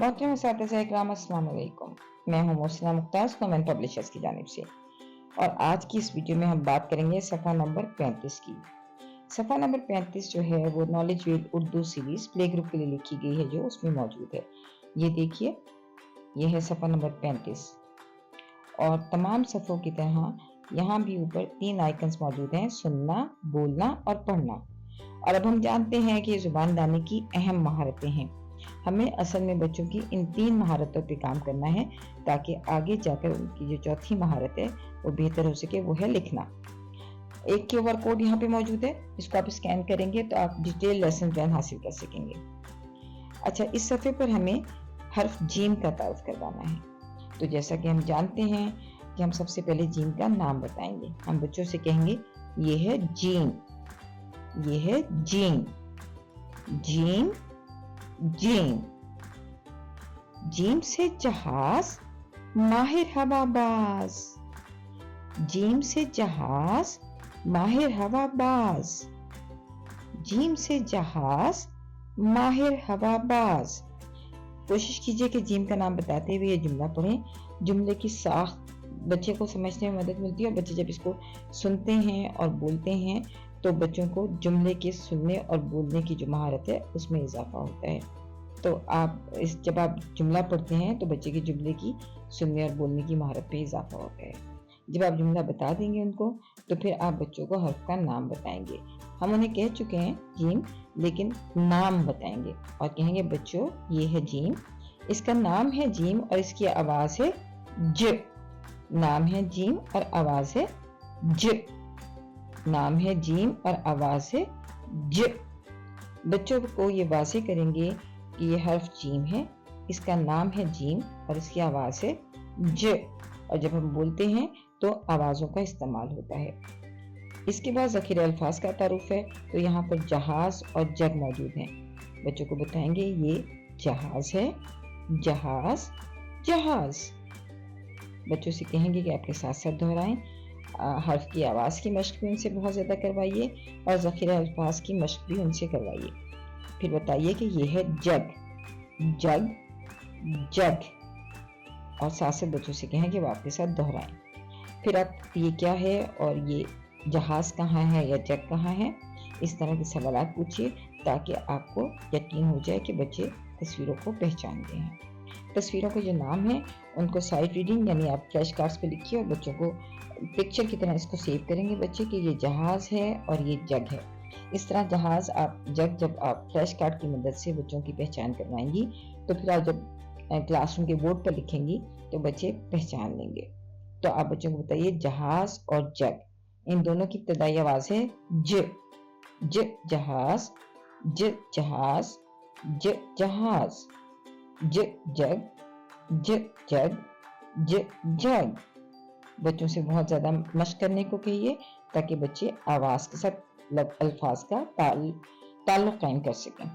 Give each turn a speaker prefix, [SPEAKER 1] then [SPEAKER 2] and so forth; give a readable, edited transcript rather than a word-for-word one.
[SPEAKER 1] मोहतरम असातिज़ा इकराम अस्सलाम वालेकुम। मैं हूँ मोहसिना मुख्तार कॉमेंट पब्लिशर्स की जानिब से, और आज की इस वीडियो में हम बात करेंगे सफ़ा नंबर 35 की। सफ़ा नंबर 35 जो है वो knowledge wheel Urdu series play group के लिए लिखी गई है, जो उसमें मौजूद है। ये देखिए, ये है सफ़ा नंबर 35, और तमाम सफ़ों की तरह यहाँ भी ऊपर 3 आइकन्स मौजूद हैं: सुनना, बोलना और पढ़ना। और अब हम जानते हैं कि जुबान दानी की अहम महारतें हैं। हमें असल में बच्चों की इन 3 महारतों पे काम करना है, ताकि आगे जाकर उनकी जो चौथी महारत है वो बेहतर हो सके, वो है लिखना। एक QR कोड यहाँ पे मौजूद है, इसको आप स्कैन करेंगे तो आप डिटेल लेसन प्लान हासिल कर सकेंगे। अच्छा, इस सफ़े पर हमें हर्फ जीम का तारुफ करवाना है। तो जैसा कि हम जानते हैं कि हम सबसे पहले जीम का नाम बताएंगे। हम बच्चों से कहेंगे ये है जीम, ये है जीम, जीम, जीम। जीम से जहाज माहिर हवाबाज, जीम से जहाज माहिर हवाबाज, जीम से जहाज माहिर हवाबाज। कोशिश कीजिए कि जीम का नाम बताते हुए ये जुमला पढ़ें। जुमले की साख बच्चे को समझने में मदद मिलती है, और बच्चे जब इसको सुनते हैं और बोलते हैं तो बच्चों को जुमले के सुनने और बोलने की जो महारत है उसमें इजाफा होता है। तो आप जब आप जुमला पढ़ते हैं तो बच्चे की जुमले की सुनने और बोलने की महारत पे इजाफा होता है। जब आप जुमला बता देंगे उनको तो फिर आप बच्चों को हर्फ का नाम बताएंगे। हम उन्हें कह चुके हैं जीम, लेकिन नाम बताएंगे और कहेंगे बच्चों ये है जीम, इसका नाम है जीम और इसकी आवाज है ज। नाम है जीम और आवाज है ज, नाम है जीम और आवाज है ज। बच्चों को ये वाज़ेह करेंगे कि ये हर्फ जीम है, इसका नाम है जीम और इसकी आवाज है ज, और जब हम बोलते हैं तो आवाजों का इस्तेमाल होता है। इसके बाद ज़ख़ीरे अल्फाज का तारुफ है। तो यहाँ पर जहाज और जग मौजूद हैं। बच्चों को बताएंगे ये जहाज है, जहाज, जहाज। बच्चों से कहेंगे कि आपके साथ साथ दोहराएं। हर्फ की आवाज़ की मश्क भी उनसे बहुत ज़्यादा करवाइए और ज़ख़ीरे अल्फाज की मश्क भी उनसे करवाइए। फिर बताइए कि ये है जग, जग, जग, और साथ साथ बच्चों से कहें कि वो आपके साथ दोहराएं। फिर आप ये क्या है और ये जहाज कहाँ है या जग कहाँ है, इस तरह के सवाल पूछिए ताकि आपको यकीन हो जाए कि बच्चे तस्वीरों को पहचानते हैं। तस्वीरों के जो नाम है उनको साइड रीडिंग यानी आप फ्लैश कार्ड्स पे लिखिए और बच्चों को पिक्चर की तरह इसको सेव करेंगे बच्चे कि ये जहाज है और ये जग है। इस तरह जहाज आप जग जब आप फ्लैश कार्ड की मदद से बच्चों की पहचान करवाएंगी तो फिर आप जब क्लासरूम के बोर्ड पर लिखेंगी तो बच्चे पहचान लेंगे। तो आप बच्चों को बताइए जहाज और जग, इन दोनों की इब्तदाई आवाज है ज, ज जहाज, ज जहाज, ज जहाज, ज जग, ज जग, ज जग। बच्चों से बहुत ज्यादा मश्क करने को कहिए ताकि बच्चे आवाज के साथ अल्फाज का ताल्लुक कायम कर सकें।